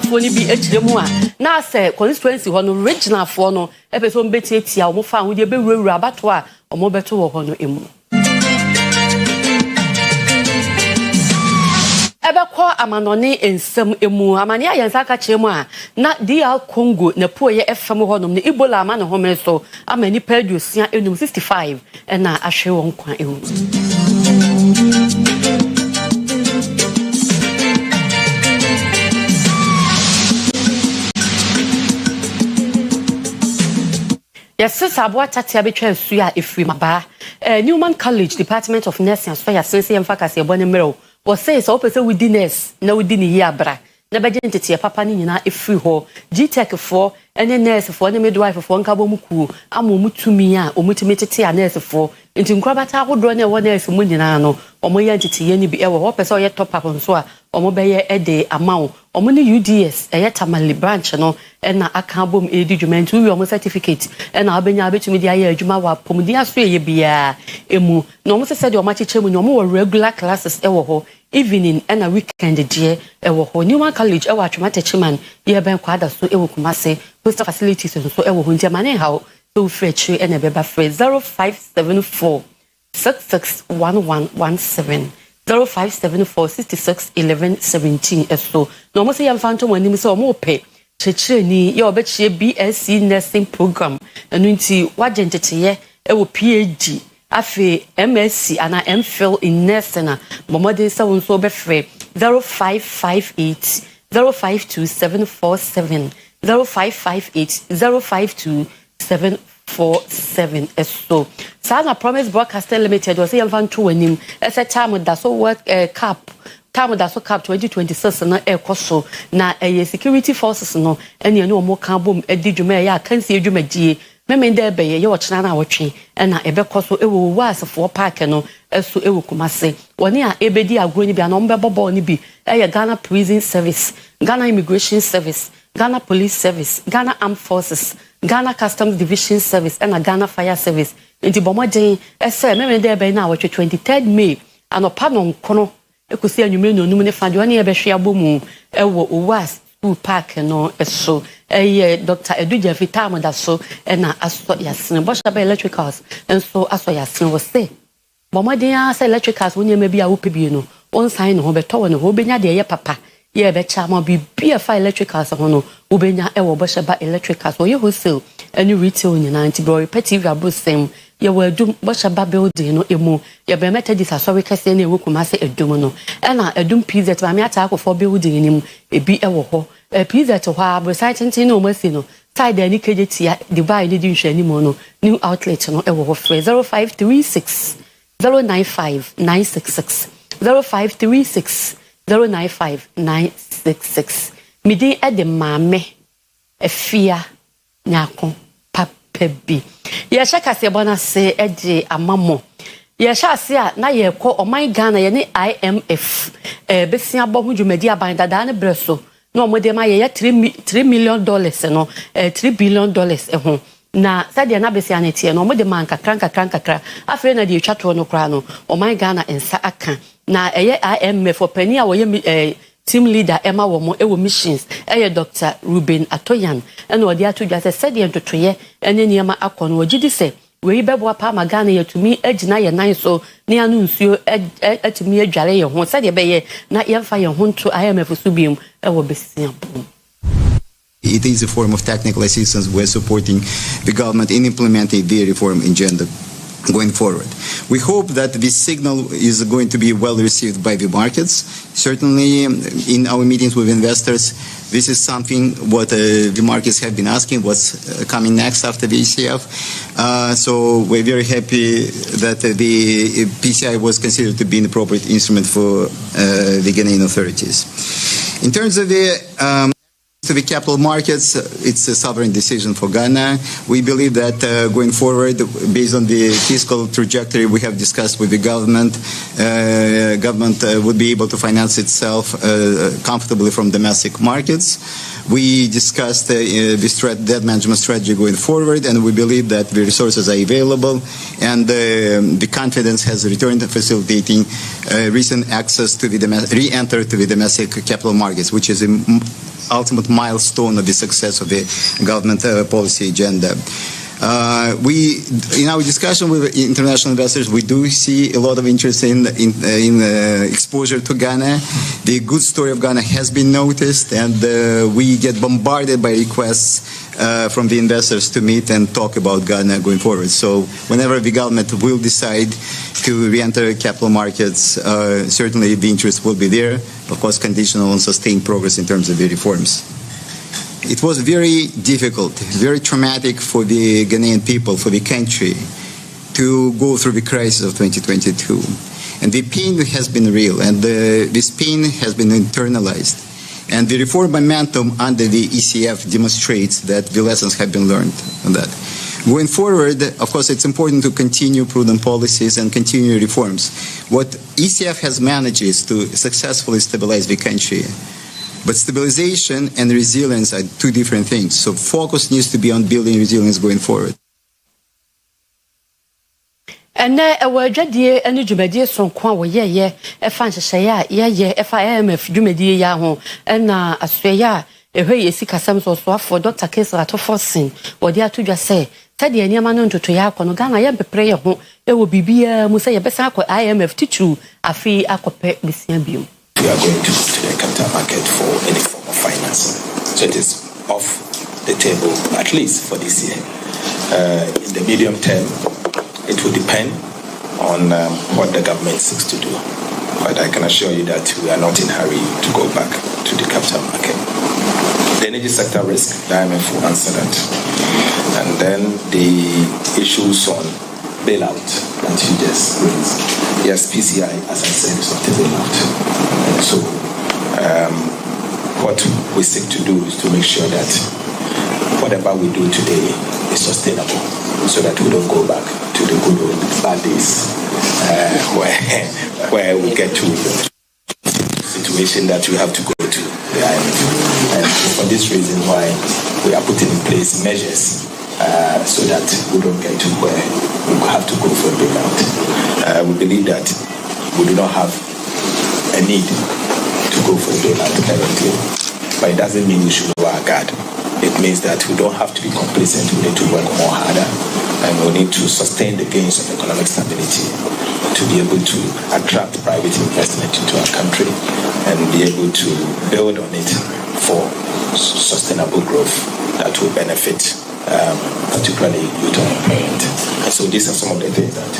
for ni bi echiremu a na say constituency ho no regional for no e pe so mbetietia omo fa ho de be wurawura abato a omo beto wo ho no emu Ebekwa amanone ensem emu amane ayensa ka chemu a na DR Congo na poye FM honom ne Ebola ama ne home so amani padusia enum 65 na ahwe won kwa ewu Yes, Sabwa Tatia betray Suya Ifri Maba. Newman College, Department of Nursing, and Soya Sensi and Facas, your bonny mirror. Was says, open with dinners, no within a year bra. Never identity, Papa Nina, if free ho, G-Tech for, and a nurse for the midwife of one Kabomuku, Amutumia, or Mutimiti, a nurse for, into Grabata would run a one nurse from Windinano, or my entity, any be ever hope as all your top up on soa, or mobile a day amount, or money UDS, a yatamali branch, no, and a carbon a digiment to your certificate, and I'll be able to media Jumawa, Pomudia Sway be emu. No more said your match no more regular classes ever evening and a weekend dear ever Newman College ever traumatic ye ben quadra so ewo kumase host facilities so ewo hunja mane how so fetch and a beba phrase 0574 661117 0574 66 11 17 so no more say am phantom when him so more pay checheni ye obechie BSc nursing program enu nti wagentete ye ewo PhD afi MSc and MPhil in nursing momode so so be free 0558 052747 0558 052747 so Sana Promise Broadcasting Limited was here van to him as a time that so work cap time that so cap 2026 na ekoso na security forces no ene no mo kan bom edidwuma ya kan se edwuma die memende be ye wochena na wotwe na ebekoso ewo wasefo park no eso ewo kumase woni a ebedi agro ni bia no mbebobo ni bi Ghana Prison Service, Ghana Immigration Service, Ghana Police Service, Ghana Armed Forces, Ghana Customs Division Service, and a Ghana Fire Service. Inti bomode ese memende be na wotwe 23rd May anopa no nkono ekusi anwumre no numne fande woni ebehwe abomu ewo owas school park no eso Dr. Eduja Fitamo da so na aso yasene bosha electricals and so aso yasene wo say bomode asa electricals woni ma bia wo pebie no on sign no beto no obenya de ye papa ye be chama bi fa electricals ho no obenya ewo bosha electricals wo ye wholesale any retail nyina anti bro repetitive abosem ye wo adum bosha building no emu ye be methodist asori kase na ewo kumase adum no na adum pz ma me ata akofo building nim ebi ewo ho pz to ha abosaitintin no masi no side ani kejetia divide ni nhwani mo no new outlet no ewo ho 0536 095 966 0536 095 966 midi ede mame efia nyako papebi ye shaka se bona se ede amamo ye sha se a na ye kọ oman Ghana ye ne IMF besia bo hudwumadi aban dada ne breso no omode ma ye $3 million no $3 billion ho na sadia na besia na tie no omode man kakra afre na de twato no kra no oman Ghana ensa aka na eye IMF for penny a woye team leader Emma Womo ewo missions Dr. Ruben Atoyan eno odi atudwa se sadia ntotoye ene niema akono ogidi se we bebo apa magana yetumi agina ye nan so ne anu nsuo atumi adware ye ho sadia be ye na yemfa ye ho nto IMF so biem ewo besia bom. It is a form of technical assistance. We're supporting the government in implementing the reform agenda going forward. We hope that this signal is going to be well received by the markets. Certainly in our meetings with investors, this is something what the markets have been asking, what's coming next after the ECF. So we're very happy that the PCI was considered to be an appropriate instrument for the Ghanaian authorities. In terms of to the capital markets, it's a sovereign decision for Ghana. We believe that going forward, based on the fiscal trajectory we have discussed with the government, would be able to finance itself comfortably from domestic markets. We discussed the debt management strategy going forward, and we believe that the resources are available, and the confidence has returned to facilitating recent access to the re-enter to the domestic capital markets, which is ultimate milestone of the success of the government policy agenda. In our discussion with international investors, we do see a lot of interest in exposure to Ghana. The good story of Ghana has been noticed, and we get bombarded by requests from the investors to meet and talk about Ghana going forward. So whenever the government will decide to re-enter capital markets, certainly the interest will be there, of course conditional on sustained progress in terms of the reforms. It was very difficult, very traumatic for the Ghanaian people, for the country, to go through the crisis of 2022. And the pain has been real, and this pain has been internalized. And the reform momentum under the ECF demonstrates that the lessons have been learned on that. Going forward, of course, it's important to continue prudent policies and continue reforms. What ECF has managed is to successfully stabilize the country. But stabilization and resilience are two different things. So focus needs to be on building resilience going forward. And now, our judge and the Jumedia son qua were ye, a fancy say, FIMF, Jumedia Yaho, and Australia, a way is sick as some sort of for Dr. Kessler at forcing, or dear to just say, Teddy and Yamanon to Toyako, Ghana, I am a prayer home, it will be Musaya Besako, IMF teacher, a fee, a copy with Yambu. We are going to the capital market for any form of finance. So it is off the table, at least for this year. In the medium term, it will depend on what the government seeks to do. But I can assure you that we are not in a hurry to go back to the capital market. The energy sector risk, the IMF will answer that. And then the issues on bailout that you just raised. Yes, PCI, as I said, is not a bailout. And so what we seek to do is to make sure that whatever we do today is sustainable, so that we don't go back to the good old bad days where we get to a situation that we have to go to the IMF. And for this reason why we are putting in place measures so that we don't get to where we have to go for a bailout. We believe that we do not have a need to go for a bailout currently, but it doesn't mean we should lower our guard. It means that we don't have to be complacent. We need to work more harder, and we need to sustain the gains of economic stability to be able to attract private investment into our country and be able to build on it for sustainable growth that will benefit particularly youth unemployment. And so these are some of the things that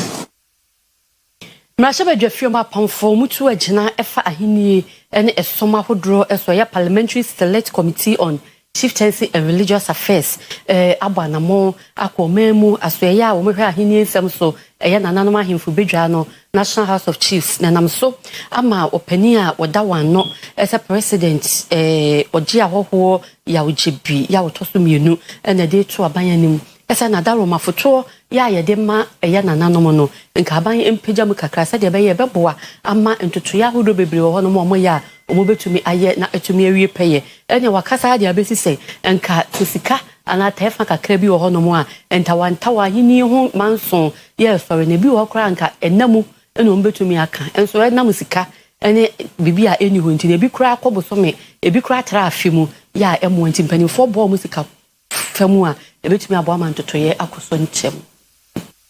Marshaba Jeffrey Pamfo Mutu Ajina Efa Ahini and a Soma Hodro as a Parliamentary Select Committee on Chieftaincy and Religious Affairs. Abanamo, Akwomemu, Aswaya, Omega Ahini, Samso, Ayananama Himfubijano, National House of Chiefs, Nanamso, Ama, Openia, Odawano, as a president, Ojia Ho, Yaujibi, Yautosumunu, and a day to Abayanim. Esa na daro mafoto ya yede ma eya nananom no nka ban empagya mu kakra se de be ye beboa ama ntoto ya hodo bebre wo no mo ya omo betumi aye na etumi awie peye ene wakasa de abesi se nka tosika ana tefa kakra bi wo no mo a entawa hini ho manso ye sori ne bi wo kra nka enamu ene omo betumi aka enso enam sika ene bibia eni ho nti ne bi kra akobosome e bi kra tra afimu ya emo nti mpanifo bo mu sika famua ebetumi aboama ntotoye akoso nchem.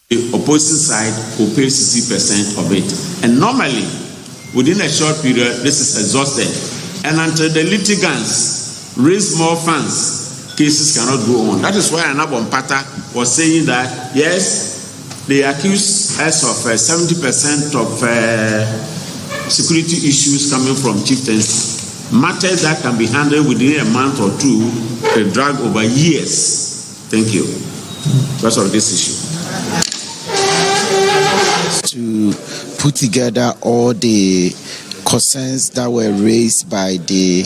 The opposing side will pay 60% of it, and normally within a short period this is exhausted, and until the litigants raise more funds, cases cannot go on. That is why Anabon Pata was saying that yes, they accuse us of 70% of security issues coming from chieftains. Matters that can be handled within a month or two, they drag over years. Thank you. Because of this issue. To put together all the concerns that were raised by the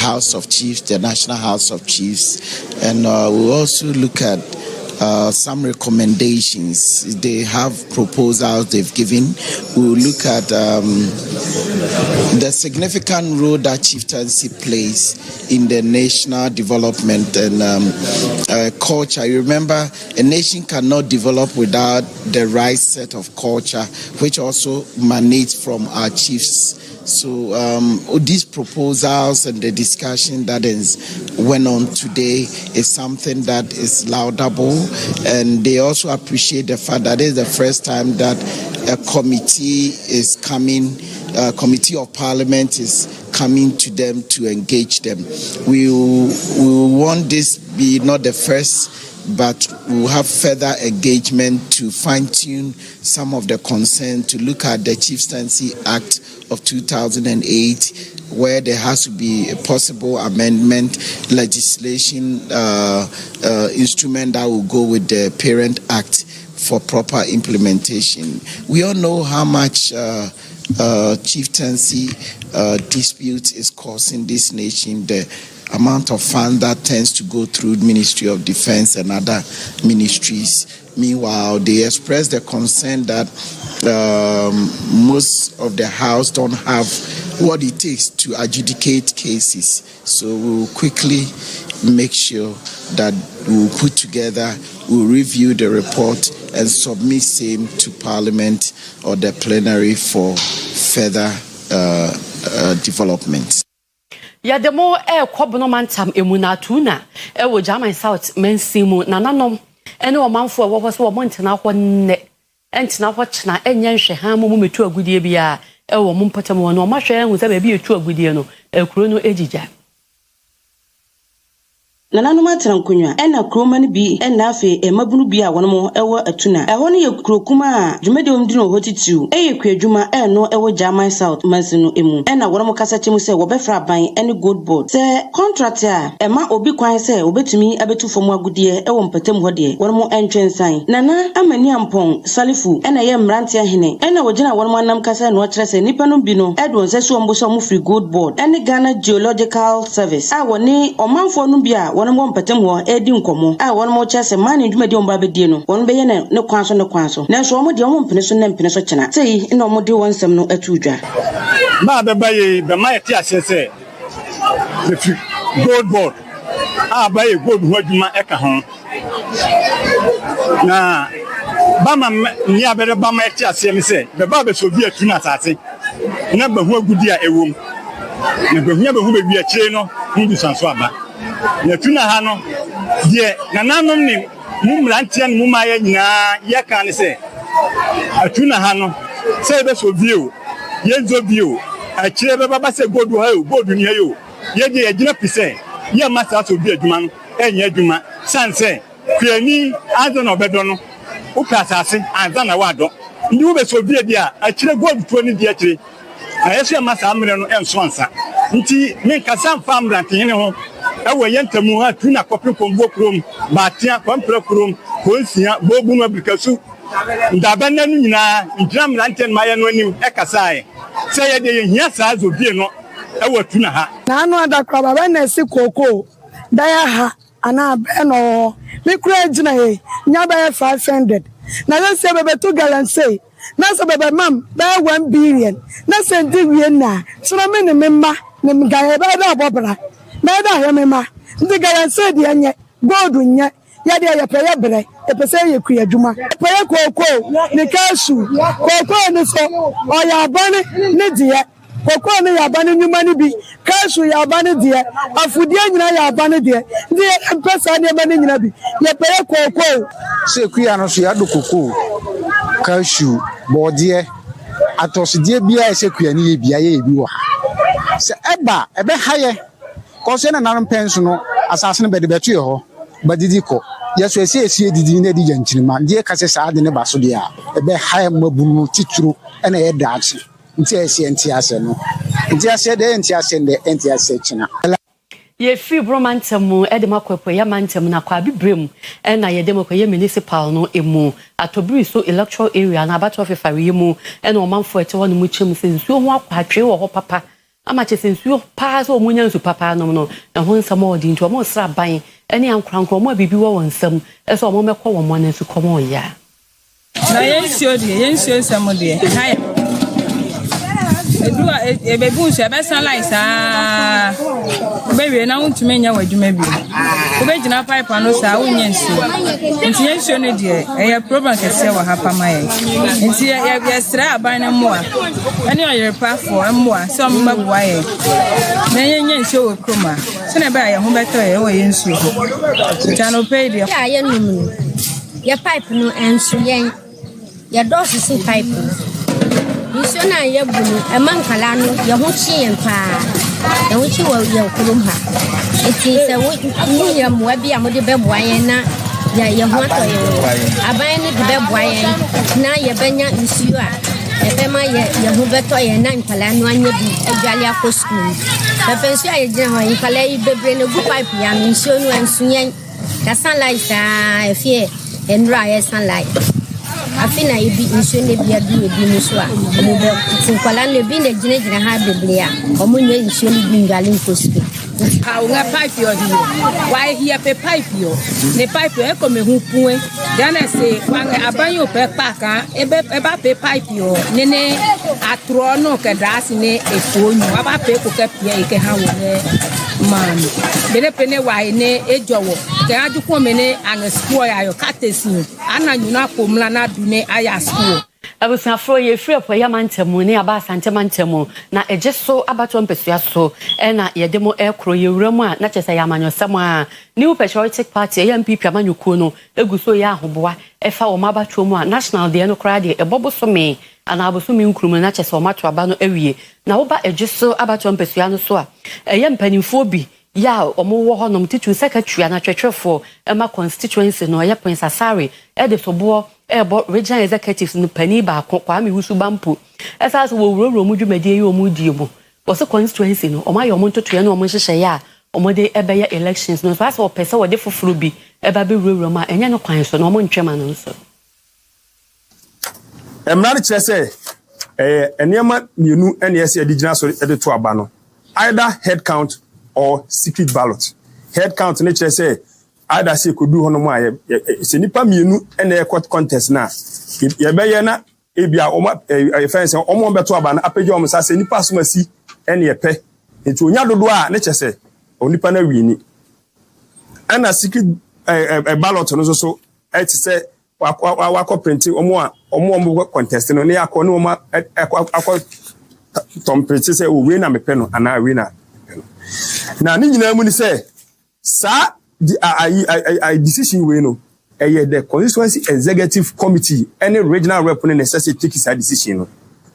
House of Chiefs, the National House of Chiefs, and we'll also look at some recommendations. They have proposals they've given. We'll look at the significant role that chieftaincy plays in the national development and culture. You remember, a nation cannot develop without the right set of culture, which also emanates from our chiefs So these proposals and the discussion that went on today is something that is laudable, and they also appreciate the fact that it is the first time that a committee is coming, a committee of parliament is coming to them to engage them. We want this be not the first, but we'll have further engagement to fine-tune some of the concerns, to look at the Chieftaincy Act of 2008, where there has to be a possible amendment legislation instrument that will go with the Parent Act for proper implementation. We all know how much chieftaincy dispute is causing this nation, the amount of funds that tends to go through Ministry of Defense and other ministries. Meanwhile, they express the concern that most of the House don't have what it takes to adjudicate cases. So we'll quickly make sure that we'll put together, we'll review the report and submit same to Parliament or the plenary for further developments. Ya demo kobono mantam emuna tuna wo German South mensimu nananom ene o manfo wo wo so wo ntena ho nne entena ho chena enye nhwe ha mo metu agudie bia wo mo mpatam wo no mahwe hu se ba bi etu agudie no ekuro no ejija Nananuma trankunwa ena kroma ni bi ena afi emabunu bi a wono ewo atuna eho ne ye krokuma a dwumede omdi no hotitiu eye kwadwuma eno ewo German South mansinu emu ena wono kasa chemu se wo befra ban ene gold board se contract a ema obi kwan se obetumi abetu fomu agudie ewo mpatam ho de wono entwensan nana amani ampon salifu ena ye mrante ahene ena wogina wono anam kasa no kire se nipa no bi no edwon se so mbo so mu free gold board ene Ghana Geological Service a woni omanfo no bi a wono mpatam ho edi nkomo a wono mo chese mani dwumadi omba bedie no wono beye ne kwanso na so omo de omo mpene so chena sei ina omo de wonsem no atudwa ma be baye be ma yeti asese the gold board a baye gold ho adwuma eka ho na bama ni abere bama yeti asese mi se be ba be so bi atuna asase na ba ho agudi a ewom na be hu be bi akire no ndu sanso aba na tuna ha no de nananom ni mumrantia ni mumaya nyina ye kan se atuna ha no se be so bio ye zo bio akire be baba se godu ha o godu ni ayo ye de agina pise ye masa so bi adwuma no enya adwuma sanse kwani azo no bedo no ukasase anza na wado ndi wo be so bi dia akire godu to ni dia akire na yeso masa amre no enso ansa nti men kasa famrantin ne ho ewe yentamu ha tuna kopin kombo krom batia kompre krom konsia bobu no bikasu ndabana nu nyina ndram lanten maye no anim ekasae se ye de yehia saa zobie no ewe tuna ha na anu adakwa baba na si koko daya ha ana be no me kura gina he nya ba 500 na yo se bebe to galanse na se bebe mam ba 1 billion na se ndi wie na so na me ne memma ne gaye ba da bobra na da ya mema ndi galanse de anye gold nya ya de ya peye bre epese ye ku adwuma peye koko ne kasu koko ne so o ya bane ne die koko ne ya bane nyuma ne bi kasu ya bane die afudie nyina ya bane die ndi empesa ne bane nyina bi ye peye koko se ku ya no so ya do koko kasu bodie atosidie bia se ku ya ne ye bia ye bi wa se eba ebe haye ko se na nan penso no asase ne bede betu ye ho badidi ko yeso esi didi na di janchirima die kase saade ne baso dia ebe haye mabunu tituru ena ye dachi nti esi ase no nti ase de nti ase de nti ase china ye free bromantam e de makwepo ya mantam na kwa bibrem na ye de makoye municipal no emu atobiri so electoral area na abato ofefare yemu na omanfo ete wonu mu chem se nsuo ho akwadwe wo ho papa ama che se nsuo pa so omunya nsu papa no na ho nsam odi nti omo sra ban ene ankrankro omo bibi wo wonsam eso omo mekọ wo mo na nsu komo ya na yensuo nsam de hai edua ebebu nsu ebesan like saa be we na untumi nya wadwuma bi obe gina pipe no sa wonye nsuo nti nsuo no de e problem kese wa hapa maye nti ya sra aban no mo a ene Oyerepa for mo a so mo mabuwa ye na yenye nsuo we kroma so na ba ye ho beto ye wo ye nsuo tano pay de ya ye num ya pipe no enso yen ya dose si pipe nsuo na ye bunu e mankala no ye ho chi yen pa ye ho chi wo ye kurum ha eti se wo ni ye mo bi amode beboa yen na ye ho ato ye aban ni de beboa yen na ye benya nsuo a e ma ye ho beto ye na nkala no anya bi adwale akọ school da pensu a ye gina ho nkala yi bebre na gu pipe ya nsuo no enso yen ka sunlight a fie enra ye sunlight afina ibi nsuo ne bia bi ebi nso a mo be tinkwala ne bi na gina ha bebre a omo nye nsuo ne bi ngale nkospe ha unga pipe yo di why here pe pipe yo ne pipe e ko me hu pun dana se wanga abanyo pe paka e ba pe pipe yo ne atro no ke das ne efonyu aba pe ko ke pia e ke ha wo ne man bele pene why ne ejowo ke aju ko me ne an school ya yo katesi ana nyuna komla na du ne aya school Abusafo ye free up ya mantemu ne aba asante mantemu na eje so abato mpesua so na ye demo ekro ye wuramu a na chese ya manyosem a New Patriotic Party ya MPP amanyuko no eguso ya ahoboa efa wo mabato mu a national de no kra de eboboso me ana aboso me nkrumu na chese wo mato aba no awie na wo ba eje so abato mpesua no so a ye mpanimfo bi ya omo wo honom titu secretary na twetwefo ema constituency no ye Prince Asare de sobo ebo regional executives no pani ba kwa me wusu bampo esas wo wuro mu dwumadi yi omu die mu wo se constituency no omo ayo mo ntoto ye no omo hyehye ya omo de ebeye elections no so as wo pese wo de foforo bi eba be wuro ma enye no kwan so no omo ntwema no so emra kire se enema mienu ene ese adigina so de to aba no either head count or secret ballot head count ne kire se either say kodu hono mu aye se nipa mienu ene e contest na ye beye na ebia oma fence omo beto aba na apege omo sa se nipa so masi ene ye pe nti onya dodo a ne kire se onipa na wini ana secret ballot no so e ti se wakọ print omo contest no ne akọ no ma akọ tom print se o we na me pe no ana we na ni nyina mu ni se sa I decision we no the constituency executive committee any regional rep no necessary take his decision no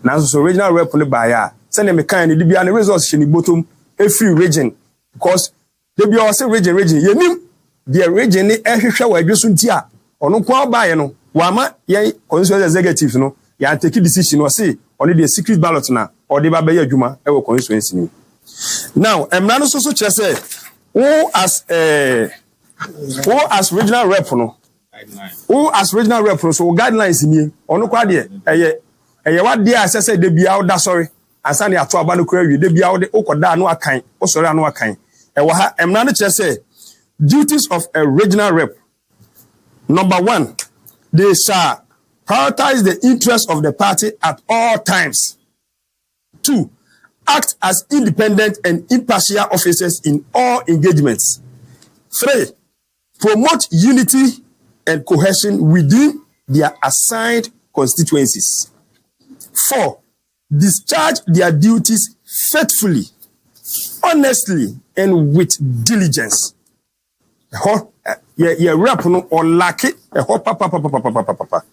na so regional rep no ba ya se ne me kan ni bia ne resource ni bottom every region because they be all say region yenim the region ni ehwehwe wa adweso nti a ono kwa ba ye no wa ma ye constituency executives no ya take decision no say on the secret ballot na or the ba be adwuma e wo constituency ni now emra no so kire say who as regional rep no so guidelines ni ono kwa de eye wa de asese de bia wo da sorry asane ato aba no kwa wi de bia wo de ukoda no akan wo sorry anu akan e wa ha emna no kire say duties of a regional rep. Number 1, they shall prioritize the interests of the party at all times. 2, act as independent and impartial officers in all engagements. 3, promote unity and cohesion within their assigned constituencies. 4, discharge their duties faithfully, honestly, and with diligence. Ye rap no or lack it papa.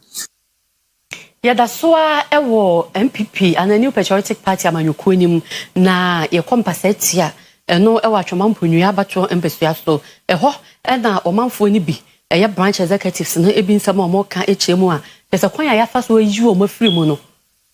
Ya da soa ewo MPP and a New Patriotic Party amanyuko nim na ye compasetia eno ewa atwamamponua abato empesua so eho na omanfo ni bi eye branch executives no ebi nsam omo ka echemu a pese kwan ya fa so yi omo free mu no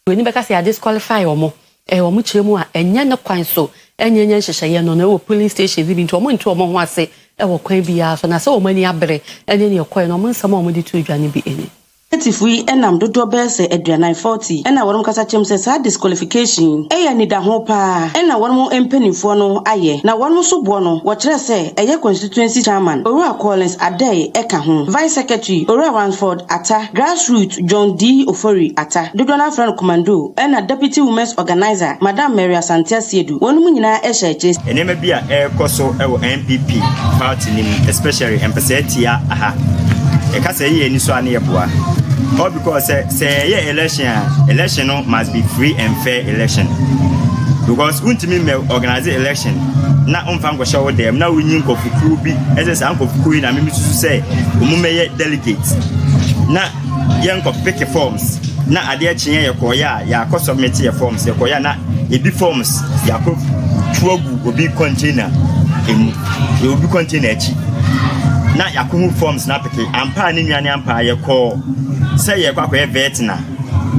weni beka se ya disqualify omo omo chemu a enye ne kwan so enyenye nhyehyeye no na ewo polling station bi nto omo nto omo ho ase ewo kwan bi ya so na se omo ni abre ene ne kwan no omo nsam omo di tu dwane bi eni Tifui enam dodo bese aduanan 40 ena wonom kasa chem se sa disqualification eya ni da ho pa ena wonom empanifo no aye na wonom so bo no wo kire se eye constituency chairman Owura Collins Adey eka ho vice secretary Owura Wansford Ata grassroots John D Ofori Ata dodo na friend commando ena deputy women's organizer Madam Mary Asante Asiedu wonom nyina ehye che enema bia ekoso ewo NPP party nim especially empesetia aha ekasa ye ni so ane yeboa all because say election no must be free and fair election because untimi me organize election na onfa ngosha wo dem na wonyin kofuku bi ese an kofuku na me susu say omumeye delegate na yen ko pick forms na ade a chenye ye koya ya ko submit ye forms ye koya na ebi forms ya ko tuagu obi container obi container echi na yakuhu forms na peke ampa ni nwane ampa ye call say ye kwakwa vet na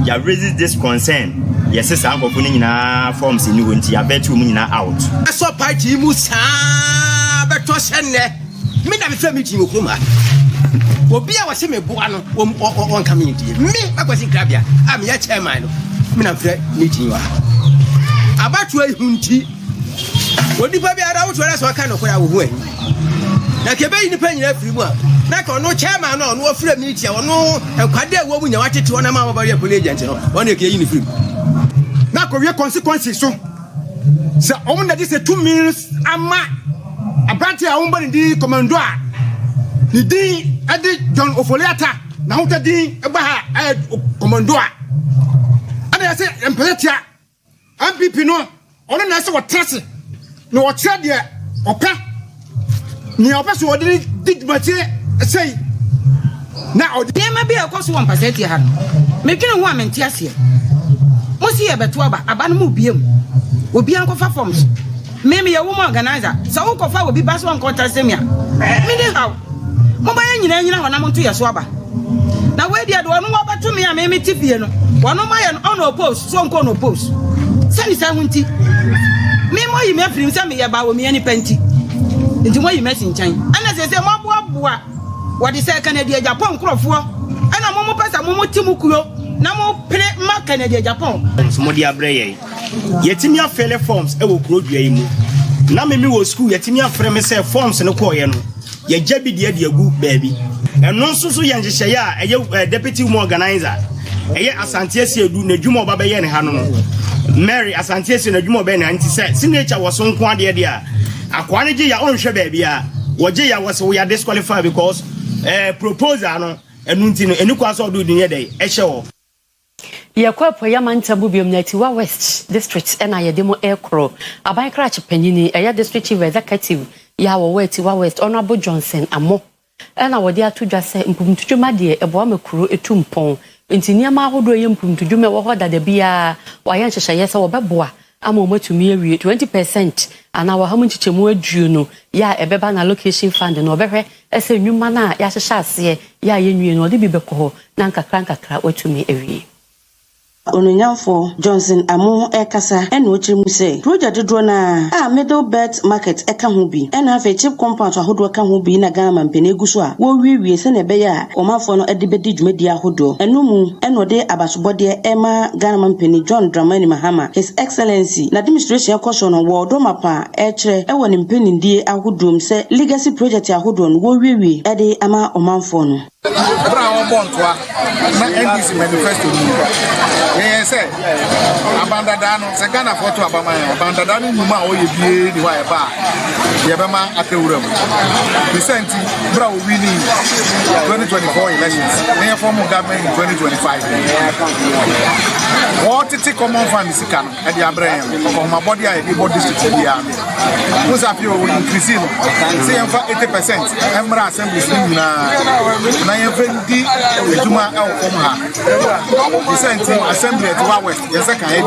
ya raise this concern yes say ankofu ni nyina forms ni wonti ya vet mu nyina out so party mu sa beto hye me na me fra meeting okuma obi a wase me boa no on community me akwasi krabia am ya chairman no me na fra meeting wa abatu ehunti odipa bi ara wo twara so aka no kora wo hu na kebe yi ni panyina firi mu a na ka no chairman no no ofre meeting no enkwade wo mu nya watete wona ma mabare police agent no wona ke yi ni firi na ko wie consequences so se omo na dis 2 meals ama abante a womba ndi commando a ni din ade John Ofoliata na ho tadin eba ha commando a ana ya se empeletia MPP no ono na se wotrase no wotre de opa ni opeso wodi digmate say na odi ma bi akoso 1% ha me twene ho amenti ase mo si ye beto aba no mu biem obi an kofa forms me ye woman organizer so wo kofa obi baso an kontrasemia me dey how mo ba nyina ho na mo to ye so aba na we dia do no wo bato me a me tifie no wono ma ye on oppose so nko no oppose sani sa hunti me mo yi me frim se me ye ba wo me ani panti nti mo yi mesi nchan ana se mo boa wodi se Canada Japan krofo ana mo pesa mo timu kuro na mo pre ma Canada Japan mo di abreye yetimi afele forms e wo kuro dua yi mu na me wo school yetimi afre me se forms no ko ye no ye jabi de agu baabi eno nso so ye nhye ya eye deputy woman organizer eye Asante Asiedu na dwuma oba ye ne ha no Mary Asante Asiedu na dwuma oba ne anti se signature wo so nko ade de a akwa ne je ya onhwe baabi a wo je ya wo se we are disqualified because proposal no enu nti no eni kwa so do dunye dey ehye wo Yakwapo yamantabu biomnati wa West District ena yedemo ekro aban krach panyini eya district chief executive ya wo weti wa West Honorable Johnson Amo ena wodi atudwa se mpumtudwuma de ebo makuru etumpon ntinia ma hodo ye mpumtudwuma wo hoda de bia wa yan hyehye se wo beboa ama matumi awie 20% ana wa hamu chichemu aduo no ya ebeba na location fund no obehwe ese nwuma na ya hyehye ase ya yenwie no de bi bekọ na nkakra watumi awie Ononyamfo Johnson Amo ekasa ena ochiremu se project dodo na middle belt market eka ho bi ena afa chip compound ahodo eka ho bi na gama mpene eguso a wo wiewie se na ebe ya omafo no edibedi dwumadi ahodo enumu ena ode abasobode ema gama mpene John Dramani Mahama His Excellency na administration koso no wo do mapa ekire ewo ne mpene ndie ahodom se legacy project ahodo no wo wiewie ede ama omafo no Bra on bontwa na NDC manifesto ni say abandadano se Ghana photo abandadano nyuma oyebie ni wa eba ye be ma akewura mu recently bra we winning 2024 elections near form government in 2025 what it common fund sikano e di abraham ko ma body a e body district bia musa pio we increase no say em fa 80% emra assembly na ye vendi ejuma e o kom ha recently assembly at one west, yes, I can.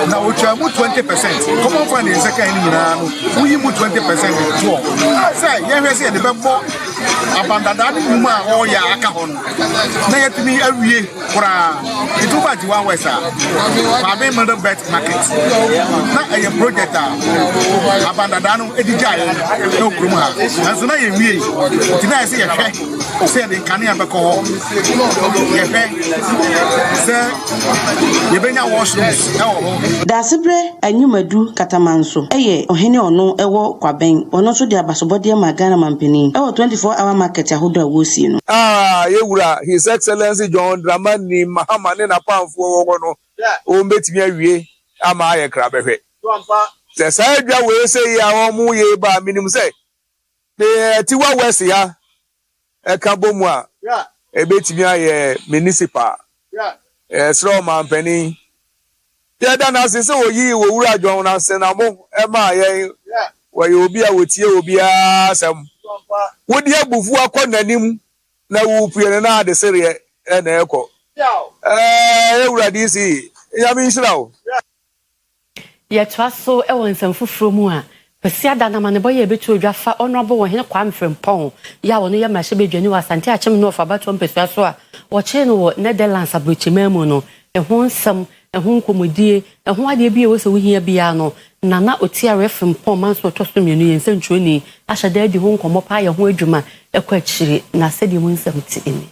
Now we try 20%. Common fund is a kind of we move 20%. Say, yes, the bamboo abandoned woman or Yakahon. Nay to me every year for a too much one west. I may mother bet market. Not a project abandoned Edijay, no Kruma. As soon as you read, tonight I see a check, said in Kanye Bako. Dasibre anyumadu katamanso eye ohene ono ewo kwaben ono so dia basobode magana mampeni ewo 24-hour market ahodo awosi no yewura His Excellency John Dramani Mahama ne na pamfo wo no o metimi awie ama aye krabehwe se sai dwa we se ya o mu ye ba minim se de tiwa west ya e ka bomu a ebetimi aye municipal sro mampeni yeda na sese oyi wo wura John na senamo e ma ye wo ye obi a wotie obi a sem wodi abufu akonanim na wu pue na ade sere e na ekọ ewura DC ya mi nshira o ye twaso e won nsem fufuro mu a pesia da na mane boye betu odwafa honorable wo hene kwa mfrempon ya wo no ye ma hye bedwani wa Asante Achem no fa bato mpesua so a wo che no wo Netherlands abrochimemu no ho nsem ho nkomodie ho ade bi e wo se wo hia bia no nana otia frempon man so toso mienu ye nsentwoni ahyada di ho nkomo pa ye ho adwuma ekwa chiri na sedi mu nsem ti eni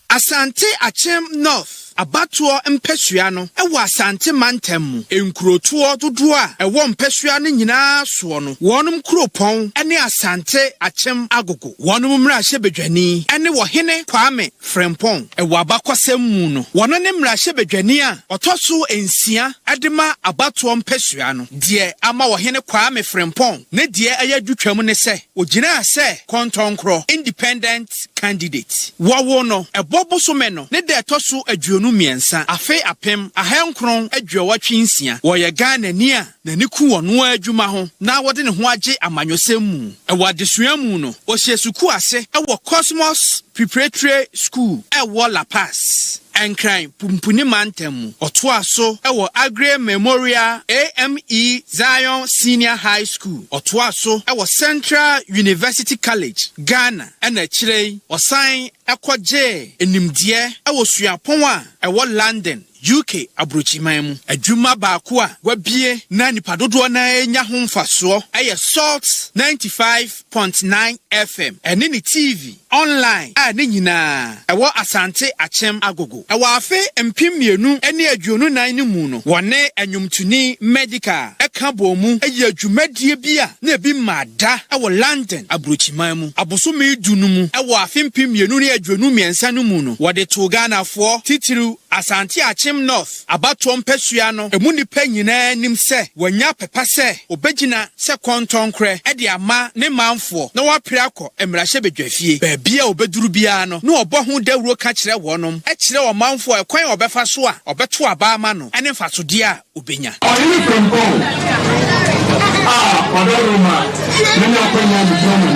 Asante Achem North abatuo mpesua no ewo Asante mantem mu enkurotuo dodo a ewo mpesua no nyina so no wonum kuropon ene Asante Achem agogo wonum mra hye bedwani ene wo hene Kwame Frempong ewo abakosem mu no wono ne mra hye bedwani a otoso ensia adema abatuo mpesua no de ama wo hene Kwame Frempong ne de ayadwutwam ne se ogina se kontonkro independent candidate wawo no eboboso no ne de toso aduonu miensa afe apem ahenkron adwuawatwe nsia wo ye Ghana ni a na niku wono adwuma ho na wode ne ho age amanyosem mu ewadesua mu no o hyesuku ase ewo Cosmos Preparatory School ewo La Paz Enkran pumpuni mantem otoaso ewo Agri Memorial AME Zion Senior High School otoaso ewo Central University College Ghana ena chirei osan ekwaje enimdie ewo suapon a ewo London UK abrochimanu adwuma baako a wabie na nipadodo na enya ho mfaso eye Salt 95.9 FM ene ni TV online a ne nyina ewo Asante Achem agogo ewo afe empimienu ene adwonu nan ne mu no wone anwumtuni medical eka bomu eye adwumadie bia na ebi mada ewo London abrochimanu abosome dunu mu ewo afe empimienu ne adwonu miensa no mu no wode to Ghana fo titiru Asante Achem North abato mpesua no emu nipa nyina nim se wanya pepa se obegina se kontonkre e de ama ne manfo na wapre akọ emrahye bedwafie baabia obeduru bia no na obo ho dawuro ka kire wonom e kire wo manfo e kwan obefa so a obeto aba ama no ene mfasode a obenya Odoruma nini akwenya msomo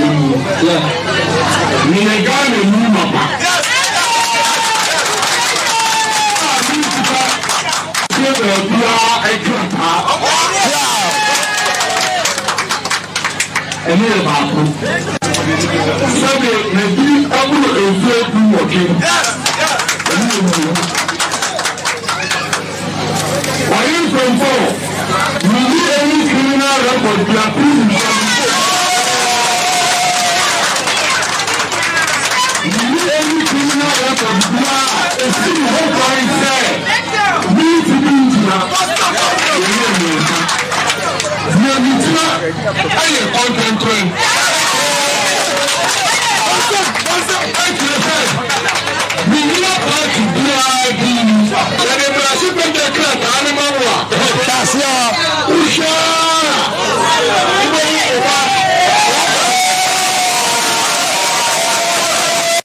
ni negane nyuma pa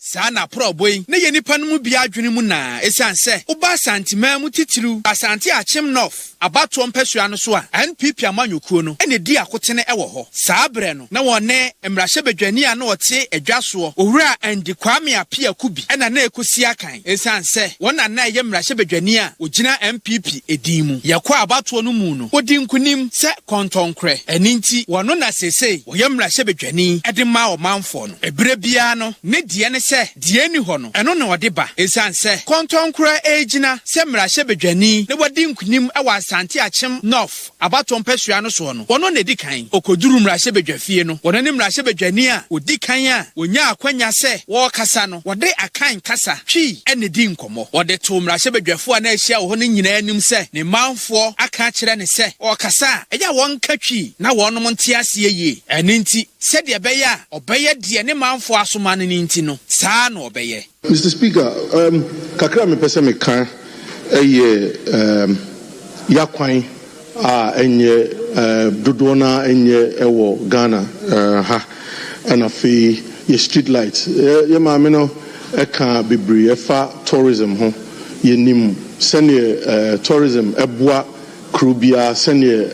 Sana proboi ne ye nipa no mu bia adwene mu na esanse uba santima mu titiru Asante Achem North abato mpesua no so a NPP amanyokuo no ene di akotene ewo ho saa bre no na wone emrahye bedwani a na wote adwaso owura andi kwame apia kubi ena na ekosi akan esanse wona na ye emrahye bedwani a ogina MPP edimu yakwa abato no mu no odi nkunim se kontonkre eninti wono na sesei wo ye emrahye bedwani ede ma o manfo no ebre bia no ne die ne se die ni ho no eno na ode ba esanse kontonkre egina se emrahye bedwani ne wodi nkunim ewa asante achem north abato mpesua no so no wono na edikan okoduru emrahye bedwafie no wono ne emrahye bedwani a odikan a wonya akwanya se wo kasa no wode akan kasa twi ene di nkomo wode to emrahye bedwafo a na ehia wo no nyina anim se ne manfo aka kire ne se o kasa eya won katwi na wonom nte ase ye eninti se de beya obeye de ne manfo asoma ne ninti no saa na obeye. Mr. Speaker, kakra me pese me kan yakwan a enye dodona enye ewo Ghana ha and afi ye street lights ye maame no eka bebre efa tourism ho ye nim sene tourism eboa krubia sene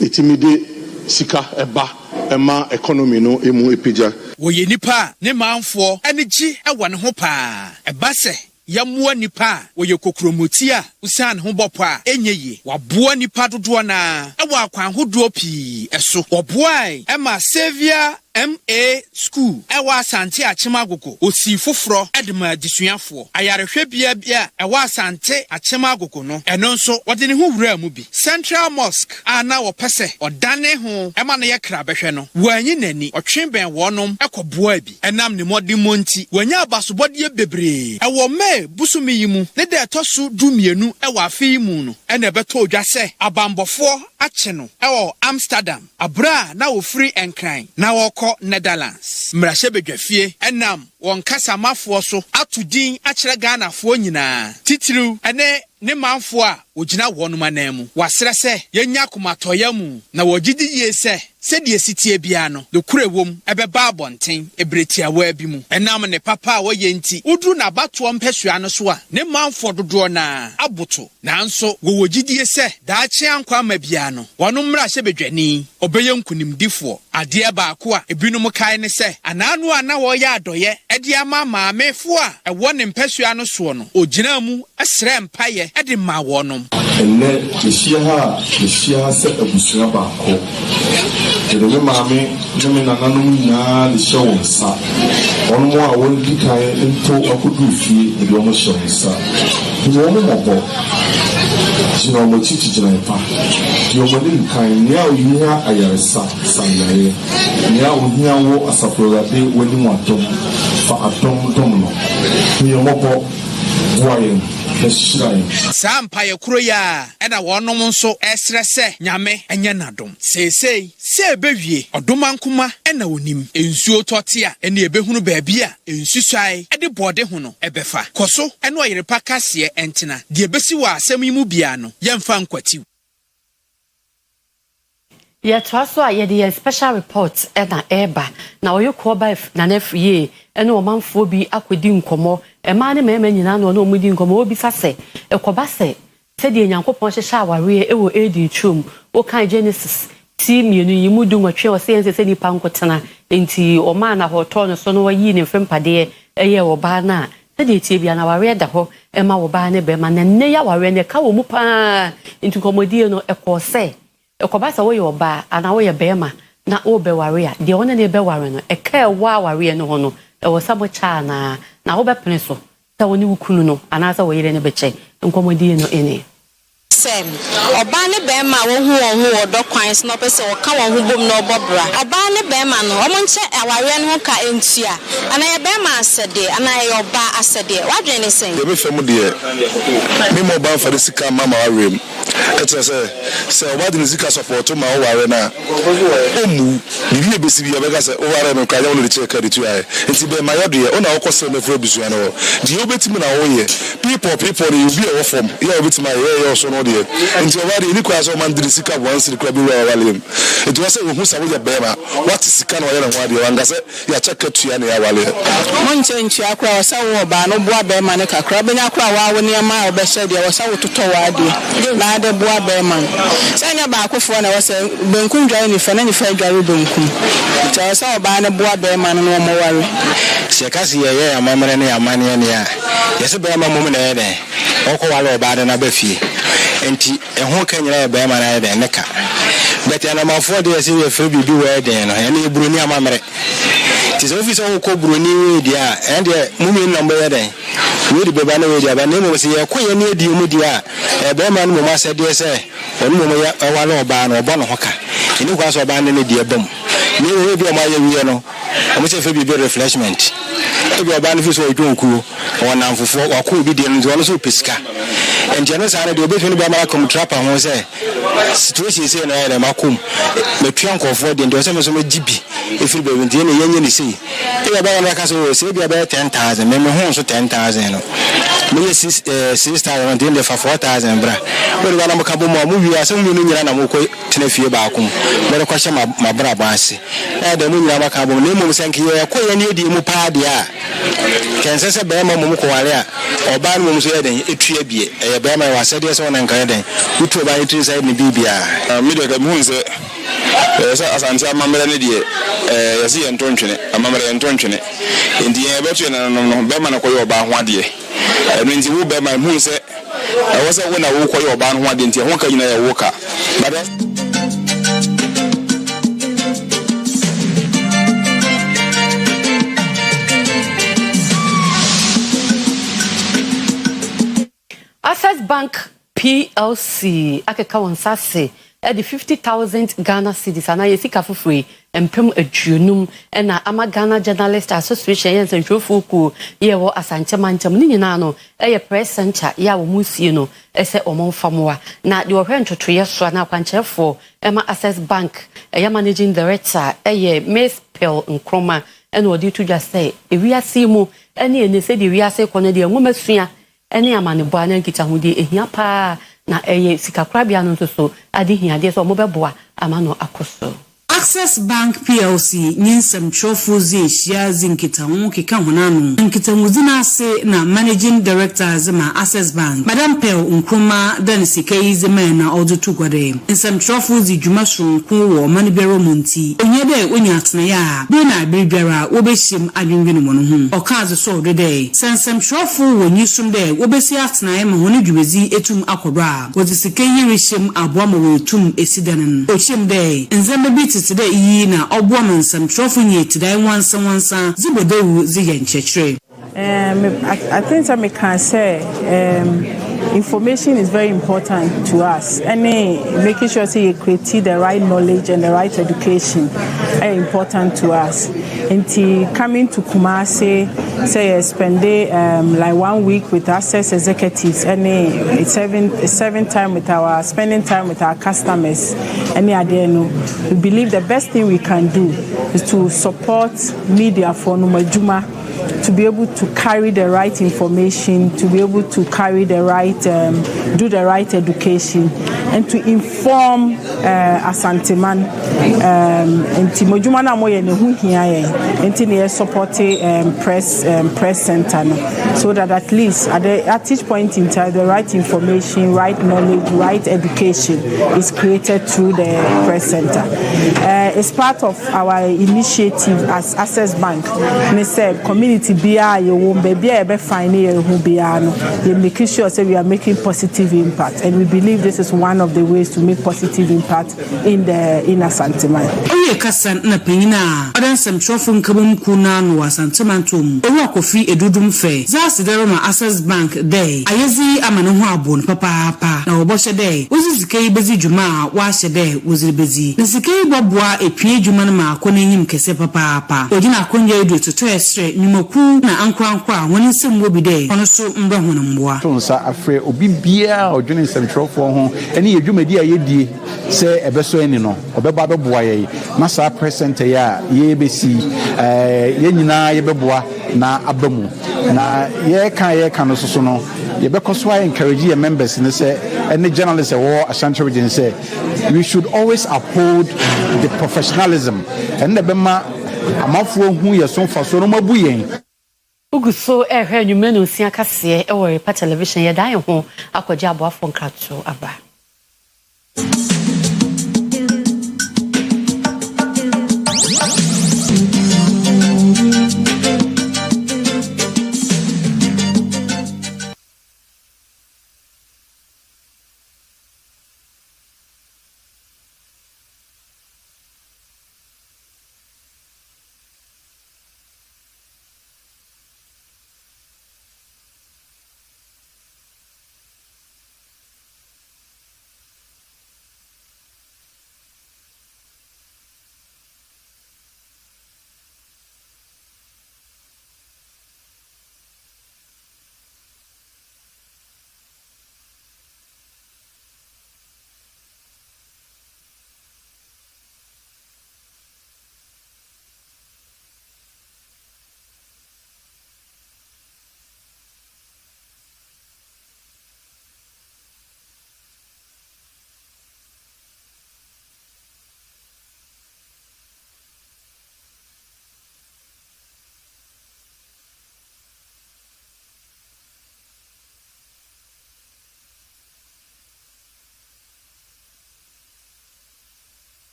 itimide sika eba ema economy no emu epija wo ye nipa ne manfo ene gi ewo ne ho pa eba se yamua nipa wo ye kokromoti a usan ho bopo a enye waboa nipa dodo na ewa akwan hodo pi eso woboai ema Savior MA school ewa asante achemagogo osi foforo edema disuafo ayarehwe bia ewa asante achemagogo no eno nso wode ne ho wura mu bi Central Mosque ana wo pese odane ho ema na ye kra behwe no wanyi nani otwenben wonom ekoboa bi enam ne modi monti wanya abasobode bebre ewo me busumi yimu ne de etoso dumienu ewa afi mu no ena beto odwa se abambofo ache no ewo Amsterdam abra na wo free enkran na wo Netherlands mrahye bedwafie enam won kasamafo so atudin akire Ghana fo nyina titiru ene ne manfo a ogina wonum anamu wasere se yenya komatoya mu na wogidi ye se de sitie bia no de kurewom ebeba abonten ebretia wa bi mu enam ne papa a woye nti udru na bato mpesua no so a ne manfo dodo na aboto nanso wogidi se daache ankwa ma bia no wonum mrahye bedwani obeye nkunimdifo ade ba ko a ebinum kai ne se ananu ana wo ya adoye ede ama maamefo a ewo ne mpesua no so no ogina mu asre mpaye ede ma wonom enne yeshia se abusua ba ko de me maame de me nananom nya de show sa onmo a won di kai nto akodu fie de omo show sa wo mo mo jina mo chichi jina pa di omo de kai nya o yiha ayaresa sanyaye nya o nya wo asapolade woni mo atom fa atom dom no ni omo po boyen Sampa ye kuro ya ena wonom nso esre se nyame enye nadom sesei se bewie odomankuma ena onim ensuo totia ena ebehunu baabia ensusai ede bode ho no ebefa koso ena Oyerepa kase entena de ebesi wa asem yimu bia no yemfa nkwati ye twaso a ye de special report ena eba na oyekwo ba na nafie ena omanfo bi akwedi nkomo ema ne mema nyina no omudi nkomo obi sase ekoba se de nyankopon hyehya aware ewo edi chum o kan Genesis ti mienu yimudu nwatwe o se se nipa nkotena enti o ma na hoto no so no wayi ne mfempade eye oba na de tie bia na aware da ho ema oba ne be ma na ne ya aware ne ka wo mu pa enti komodie no ekose ekoba se wo ye oba ana wo ye bema na o be ware a de one ne be ware no eka wa ware no ho no ewo sabo cha na wo be pene so ta woni wukunu no anasa wo yire ne beche nkomodie no ene sem oba ne be ma wo hu odo kwan se no pese wo ka wo hu bom no obobra oba ne be ma no omo nche aware no ka entua ana ye be ma asede ana ye oba asede wadwen ne sen de be fam de me mo ba fa de sika mama warem etre se oba de sika support ma wo ware na omu bibi e besi bi e be ga se wo ware no ka ya wo de check de tuae enti be ma yodo ye ona wo kose me fro bisu no di obetimi na wo ye people you be a form ya obetimi ye so no de enti oba de ni kwa so man de sika once kwa bi wa wale enti wo se wo hu sa wo ye be ma what sika no ye na ho de wanga se ya check tua na ya wale mo nche ntua kwa wo sa wo ba no boa be ma ne kakra benya kwa wa wo ne ma obehye de wo sa wo toto wa de na de boa beman sanya ba akofo na wose benkum dware ni fa na ni fa dware benkum so so ba ne boa beman no mo ware se kasi ye amamre ne amane ne ya yese beman mum na ye de oko wale oba de na ba fie enti ehun kanyira ye beman na ye de ne ka but ana mafo de yese we free bibi we de no ene eburu ni amamre ti so fi so ko broni we dia ende mumi number ye de we de beba na we dia ba ne mo se ye ko ye ne di mu dia beman mo ma se de se onu mo ya wale oba na obo no hoka eni kwa so oba ne di ebam ni we bi o ma ye wi no o mo se free bibi refreshment ebi oba no fi so odwonku wona mfofo wako bi de no so pesika enjeno sa na de obefi no be ma kom trapper ho se situation say na ya makom me twan kofo de ndo se me so me gibi efiri be ndi ne yenye ni sei e ba na ka so se bi ba 10,000 me ho so 10,000 no me 6,000 de the 4,000 bra we ba na mo ka bo mo wi ase mu no nyira na mo ko tena fie ba akom me ko hye ma bra ba ase e da mu nyira ma ka bo ne mo senke ye ko ye ne di mu pa de a kense se be ma mo ko wale a oba no mo so ye den etua bie e be ma wa se de so na nkan den utu ba etu side ni bibia mi de ka mu nse sa asante amamre ne de yesi ye ntontwene amamre ye ntontwene ndi ye betu na no be ma na ko ye oba ho ade eno ndi wo be ma mu nse wo se wo na wo ko ye oba ho ade nti ho ka nyina ye wo ka but Access Bank PLC akeka wonsase e de 50,000 Ghana cedis ana yesika fufuri empem aduonum na ama Ghana Journalist Association yen sentrofu ku ye wo asanche mancham ni nyina no e press center ya wo musie no ese omonfamoa na de ohwe ntotoye so na kwanchefo ema Access Bank e managing director e Miss Pearl Nkroma ena odi to just say e wiase mu ene ene se de wiase kono de enwomasua ene amane bo ana nkita hudi ehia pa na eye sikakrabia no so ade hiade so mo beboa amano akoso. Access Bank PLC nyinsem chofuzi shia zinkitamu kikahunanu nkitamuzi ase na managing director zema Access Bank Madam Pearl Nkroma dan sikei zemena odutu gwade nsem chofuzi dwumaso nko wo manibero monti onyede onyatna ya bi na bibiara wobeshim adwinwene mo no hu okaze so dede sensem chofu wonyisum de wobesi atna ya ma honi dwumezi etum akodra wozi sikei rishim aboamo wetum esidanen ochim de nzembe biti today na obwoman some trophy nye today wansa zibodewu ziyenchechre. I think I can say information is very important to us. Making sure you create the right knowledge and the right education is important to us. And coming to Kumasi, say spend like 1 week with Access executives, spending time with our customers. We believe the best thing we can do is to support media for Numajuma, to be able to carry the right information, to be able to carry the right, do the right education, and to inform Asanteman. And Timojuma na moye ne hu hiaye, enti ne support press center, so that at least at each point in time the right information, right knowledge, right education is created through the press center. It's part of our initiative as Access Bank. Ne said community bia ye won baby e be fine ye hu bia no, they making sure say we are making positive impact, and we believe this is one of the ways to make positive impact in Asanteman. Oye kasan na penina odan sem trofo nkabom kuna no Asanteman tom ewu akofi edudum fe za sidero ma Access Bank day ayezi amane ho abon papa na oboshe day ozi zikai bezi dwuma wa hye day ozi bezi zikai boboa epie dwuma na ma akọ n'enyim kese papa odina akonye edu toto esre nyumaku na ankwankwa woni nsem wo bi day ono so mba hono mboa tonsa afre obi bia odwene nsem trofo ho ene ye dwumadi ayedie se ebeso eni no obeba beboa ye masa present ya ye besi ye nyina ye beboa na abamu na ye kan no so no ye bekoso encourage your members ne say any journalists or Ashanti region say we should always uphold the professionalism and the bema amafo hu ye so fa so no mabu yen uguso ehwe nyumenu nsia kase e Oyerepa television ye dan ho akwaje aboafo nkrato aba.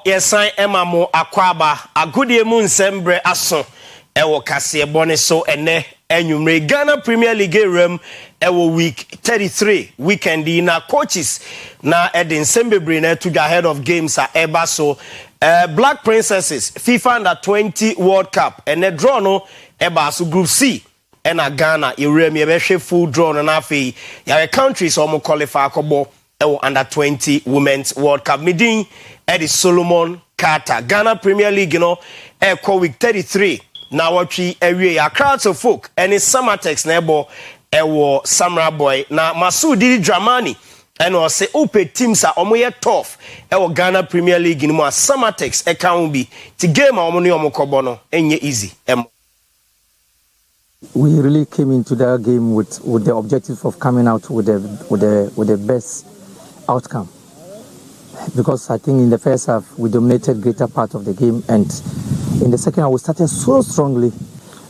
yesan emamo akwaba agudie mu nsembre aso ewo kase bone so ene enwumre Ghana Premier League rem ewo week 33 weekend na coaches na edin sembebre na to ahead of games are eba so Black Princesses FIFA Under-20 World Cup ene draw no eba so Group C ena Ghana irem yebehwe full draw no na afi yare countries omo qualify akobo ewo Under-20 Women's World Cup midin Eddie Solomon Carter Ghana Premier League you know week 33 na watchi ewie ya crowds of folk and Samatex na ewo Samra Boy na Masudi Dramani and o say ope teams are omoye tough ewo Ghana Premier League ni mo Samatex can be ti game omo ni omo kobo no enye easy We really came into that game with the objective of coming out with the best outcome, because I think in the first half we dominated greater part of the game, and in the second half we started so strongly,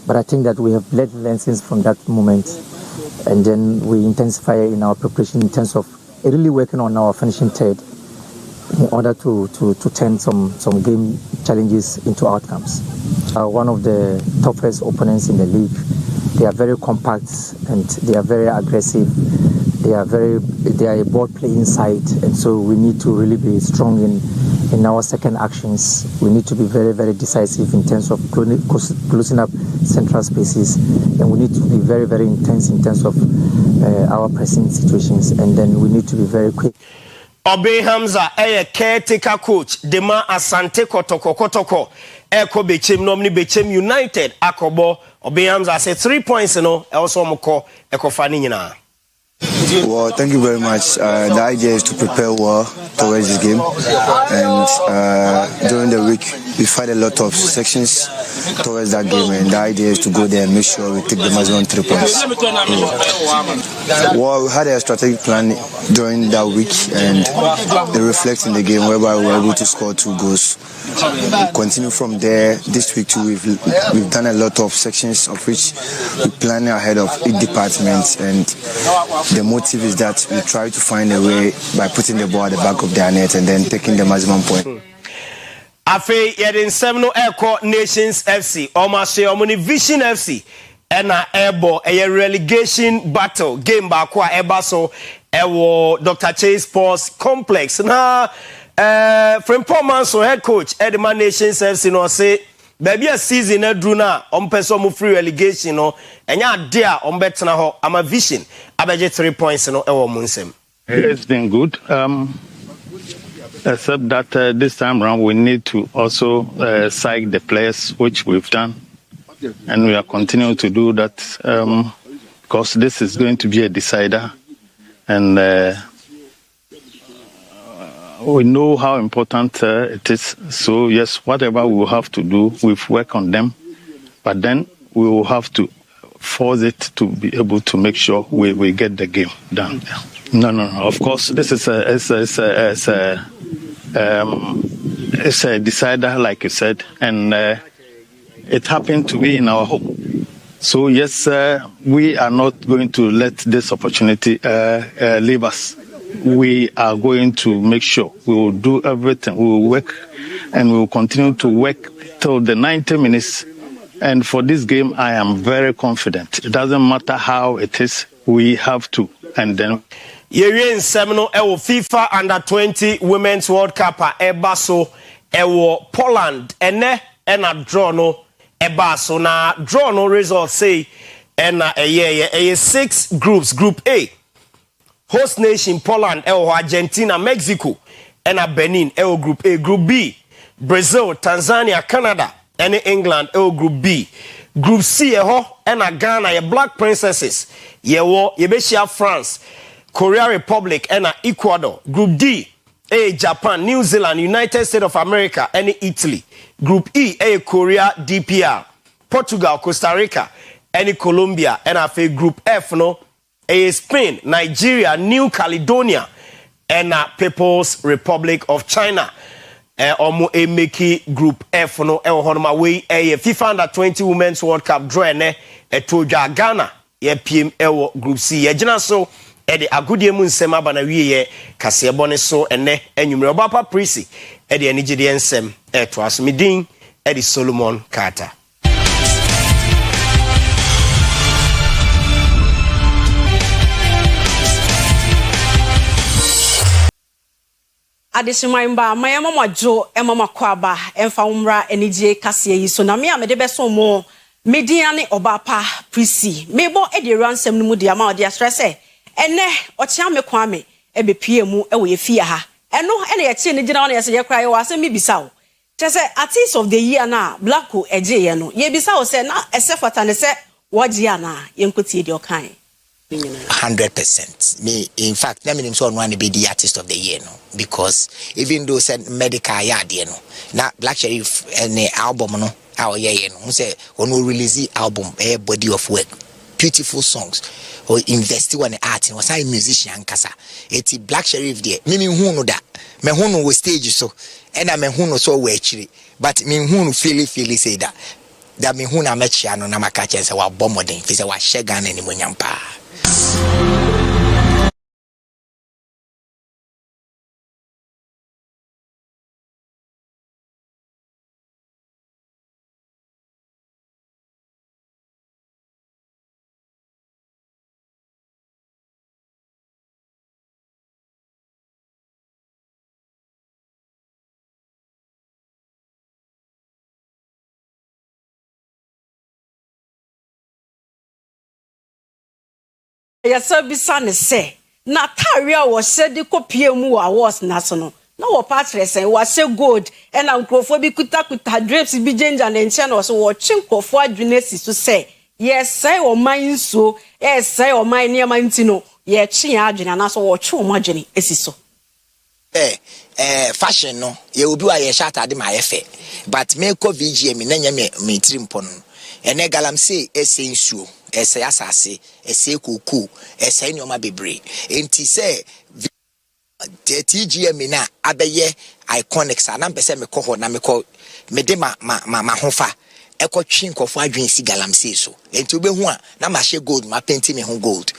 but I think that we have learned lessons from that moment, and then we intensify in our preparation in terms of really working on our finishing third in order to turn some game challenges into outcomes. One of the toughest opponents in the league. They are very compact and they are very aggressive. They are a ball playing side, and so we need to really be strong in our second actions. We need to be very, very decisive in terms of closing up central spaces, and we need to be very, very intense in terms of our pressing situations, and then we need to be very quick. Obe Hamza caretaker coach Dema Asante Kotoko Eko Bechem Nomni Bechem United Akobo Obe Hamza say 3 points also moko Eko Fani. Well, thank you very much. The idea is to prepare well towards this game, and during the week we fight a lot of sections towards that game, and the idea is to go there and make sure we take the maximum 3 points. Well, we had a strategic plan during that week, and it reflects in the game whereby we were able to score 2 goals. Continue from there. This week too, we've done a lot of sections of which we plan ahead of each department, and the motive is that we try to find a way by putting the ball at the back of their net and then taking the maximum point. Afe yedin semno Eko Nations FC Omase Omuni Vision FC ena ebo a relegation battle game bakwa eba so ewo Dr. Chase Sports Complex na Frimpong Manso head coach Edema Nations FC no say baby a season edru na ompeso mu free relegation no enya ade a ombetena ho ama Vision abeje 3 points no ewo mu nsem. It's been good, except that this time around we need to also psych the players, which we've done, and we are continuing to do that because this is going to be a decider, and we know how important it is. So yes, whatever we will have to do, we've worked on them, but then we will have to force it to be able to make sure we get the game done. No. Of course, this is it's a decider, like you said, and it happened to be in our home. So yes, we are not going to let this opportunity leave us. We are going to make sure we will do everything. We will work, and we will continue to work till the 90 minutes. And for this game, I am very confident. It doesn't matter how it is, we have to. And then Yerin Semino ewo FIFA Under-20 Women's World Cup eba so ewo Poland ena draw no eba so na draw no result say ena eye 6 groups. Group A host nation Poland ewo Argentina, Mexico ena Benin ewo Group A. Group B Brazil, Tanzania, Canada ena England ewo Group B. Group C eho ena Ghana ye Black Princesses yewo yebeshia France, Korea Republic and Ecuador. Group D, Japan, New Zealand, United States of America and Italy. Group E, Korea, DPR, Portugal, Costa Rica and Colombia. And Group F, Spain, Nigeria, New Caledonia and People's Republic of China. Omo Emeki Group F honoma we FIFA Under-20 Women's World Cup draw toja Ghana PM Group C. Yejina so ede agodie mu nsem aba na wieye kasebo ne so ene anwumre Obapa Prisi ede anigide nsem to asomidin ede Solomon Carter. Adesimaimba mayama majo emama kwaba emfa umra enije kase yi so na me amede beso mo mediane Obapa Prisi mebo ede ransem no mu dia ma ode stress ene ochia me kwame ebepie mu ewo ye fie ha eno ene ye tie ne gina na ye se ye kra ye wase me bisa o chese artist of the year na Blacko eje ye no ye bisa o se na esefata ne se woji ana ye nkotie de okan 100%. Me, in fact, let me so one be the artist of the year, no, because even though said medical yard, you know, now Black Sheriff and the album, no, our year, you know, who say when we release the album, a body of work, beautiful songs, or invest in the art, and was a musician, kasa. It's Black Sheriff there. Me who know that, me who know stage so, and I me who know so we actually, but me who feel say that me who na match ya no na makache say wa bomodin, fi say wa shegan ni munyampa. ya sabisa ne se na taria wo se de kopie mu awards na so no na wo patresen wo se gold e na nkrofo bi kuta drapes bi ginger na nche na so wo twenkrofo adwene si so se yes say o man so yes say o man ne man ti no ye twe adwene na so wo twe o adwene esi so fashion no ye obi wa ye shata de ma ye fe but me ko VGM na nya me trimpo no ene galamsey ese nsuo ese asase ese kuku ese nyoma bebre enti se TGM na abeye iconic sa na mpese me ko ho na me ko me de ma hofa ekotwe nkofo adwen si galamsey so enti obehu a na ma hye gold ma painting me ho gold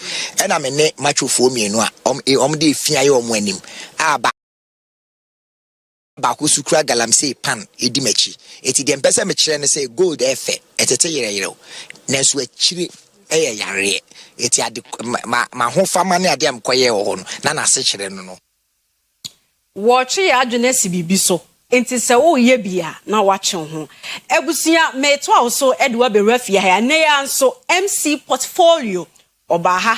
ena me ne matwofo mienu a om de fia ye om anim aba ba kusukura galamsey pan edimachi eti de mpese me kire ne say gold efe etete yere nanso akire yare eti ade ma ho fama ne ade am koye wo ho no na se kire no watch ya adwene si bibi so enti se wo ye bia na wache ho ebusia me to also edwa be rafia ya ne ya nso MC portfolio obaha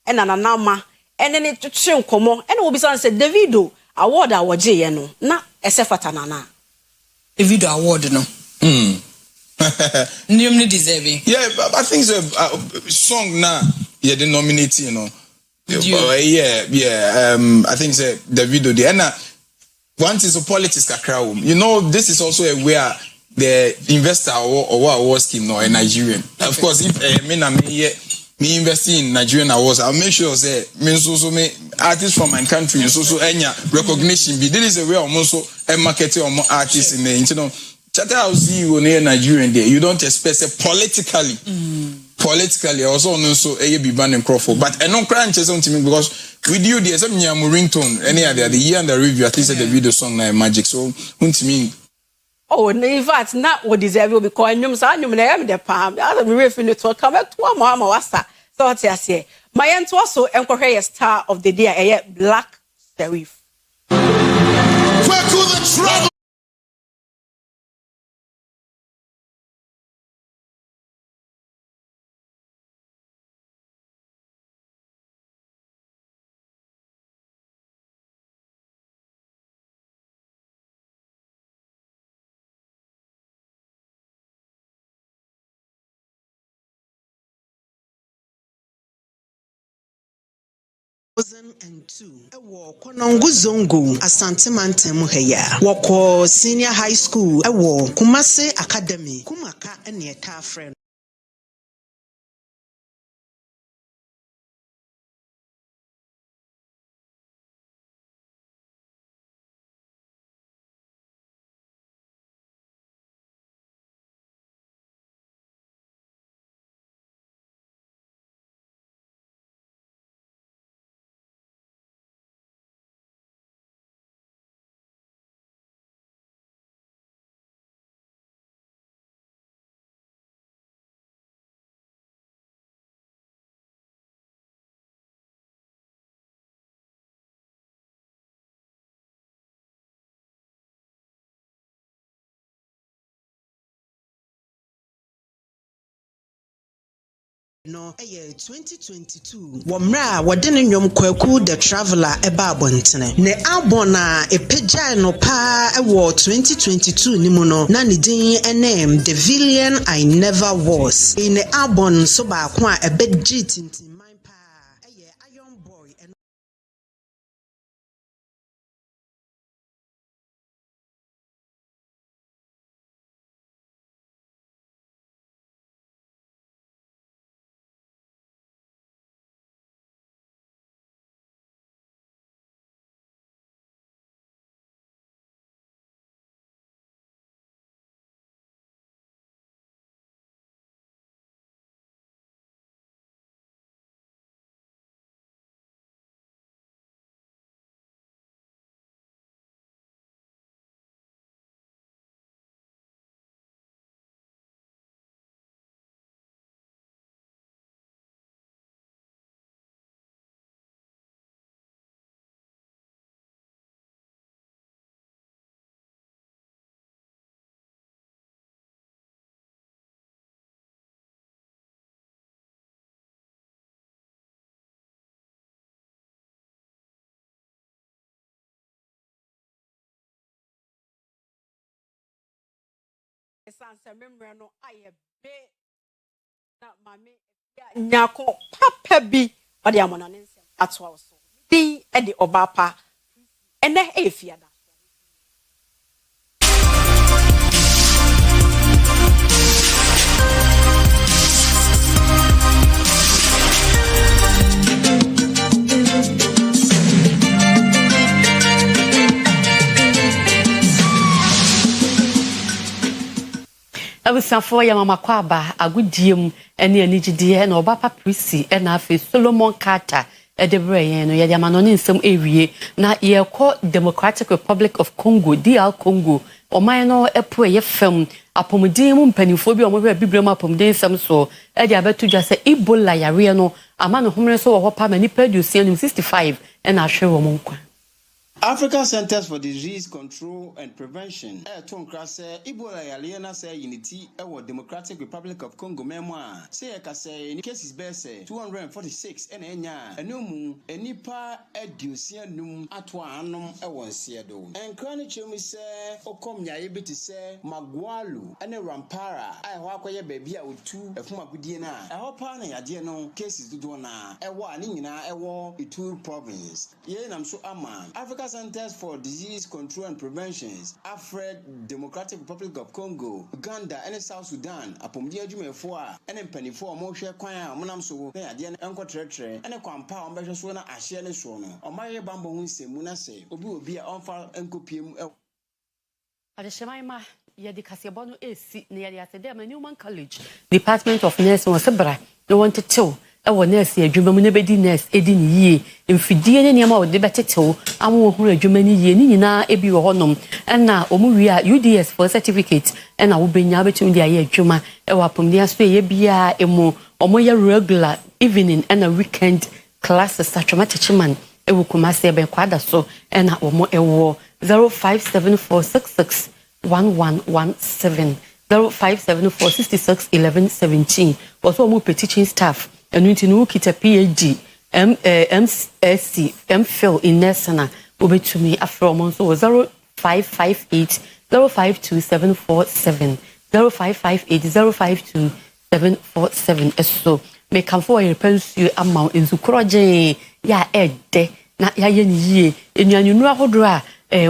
ena nanama ene ne twetwe nkomo ene wo bisa se Davido award awoje ye no na esefata nana Davido award no Name deserving. Yeah, but I think the song now, yeah, the nominate, you know. I think the video there. And once is a politics crowd. You know, this is also a where the investor or award scheme no a Nigerian. Okay. Of course, if me invest in Nigerian awards, I'll make sure say me so me artists from my country so any recognition be. This is a way also a marketing or more artists in the international. Chata I'll see you in Nigerian there. You don't expect politically. Politically, also so a be banned in Crawford. But I don't cry to me because with you there's some ringtone. Any other the year and the review at least the video song like magic. So to me. Oh, in fact, not what deserve because you say you name the palm. I be referring to come back to mama wasa. So what I say. My aunt also encourage star of the day a Black Sheriff. Back to the trouble. Ewo Konongo Zongo Asante Mantem Heya Woko Senior High School Ewo Kumase Academy Kumaka ene ta friend No, 2022. Womra wadene nyom kwaku the traveler eba abontene. Ne album na epejai no pa ewo 2022 ni mu no na ne din enem The Villain I Never Was. In the album so ba ko a ebeji tintin man pa eye Iron Boy and Sansa memre no aye be na mame nyako papa bi ode amona ne nsem atwa so din e de obapa ene e fiada Abusafo ya mama kwaba agudiem ene anigide na oba paprisi na afi Solomon Carter edebre yen no yede amano ne nsem ewie na ye ko Democratic Republic of Congo DR Congo oman no epo ye fam apomudin mu mpanifo bi omo bibrem apomudin nsem so ede abetu dwa se Ebola yare no amano homre so wo pa mani padusia 65 na ahwe wo nkwa African Centers for Disease Control and Prevention Tonkrase Ebola Yaliana say unity Democratic Republic of Congo memoir say kase in cases bese 246 enya enumu enipa edusia num atwa anom siedo enkrani chemi se okom nyaye biti se magwalu ene rampara ho akoye baby a otu efuma gudie na pa na yade no cases dodo na ani nyina Ituri province ye nam so ama Africa Centers for Disease Control and Prevention, AFRED, Democratic Republic of Congo, Uganda, and South Sudan, Apomdia Jumefoa, and Pennyfour, Moshe Quaya, Monamso, Nadian, Uncle Tretre, and a compound on Bashaswana, Ashian Sono, or Maria Bambo Winse, Munase, Obu will be on file and copium. Adeshemaima Yadikasiabono is near the Academy Newman College, Department of Nursing or Sabra, no one to tell. Our nurse here, Jumani nurse, Edin ye, in Fidie and Yama, the better toe, I won't hold Jumani ye, Nina, Ebi Honum, and now Omuria UDS for certificate, and I will bring Yabe to India, Juma, Ewapum, the Aspe, Bia, Emo, Omoya regular evening and a weekend classes, such a matachiman, Ewukumase Benquada so, and I will more a war 057466 1117 057466 1117 was all more teaching staff. And we know kita PhD, MSc, MPhil in nursing. Obe to me after a month so 0558 052 747 0558 052 747. So me come for a pension amount in Zukroje ya ede na ya ye enuanu ahodro a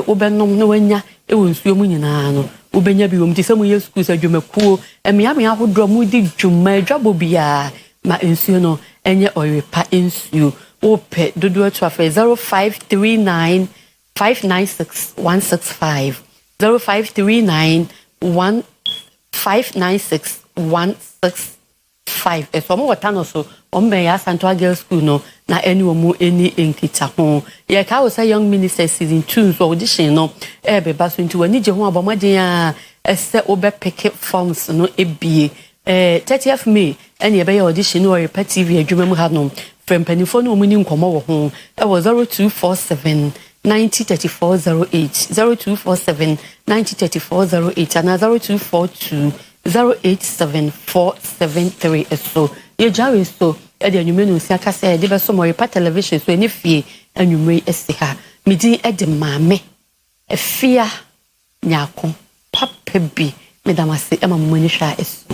obenom no wanya ewonsuo mu nyina no obenya bi wom tisemu ye school sa dwumakuo emiame ahodro mu di dwuma dwabo bia ma ensuo no enye Oyerepa ensuo ope dodo to afa 0539 596 165 0539 596 165 eso mo watano so ombe ya Santo Girls School no na eni omu eni enkita ho ye ka wo say Young Minister season 2 so audition no be ba so nti wani je ho abomaden a ese obe pick forms no ebie 30th May and ye be audition or Oyerepa TV adwuma mu ha no from penifo no mu ni nkomo wo ho e wo 0247 903408 0247 903408 and 0242 087473 so ye jawe so e de anwume no sia kasa e de be so Oyerepa television so eni fie anwume esi ha medi e de maame efia nyako papa bi medamase e mamu ni hwa eso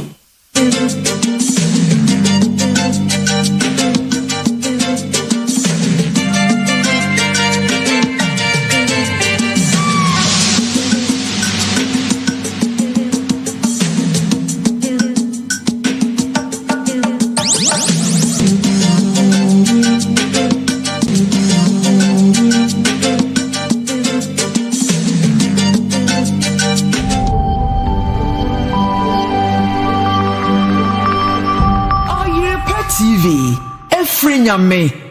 TV, every nyame.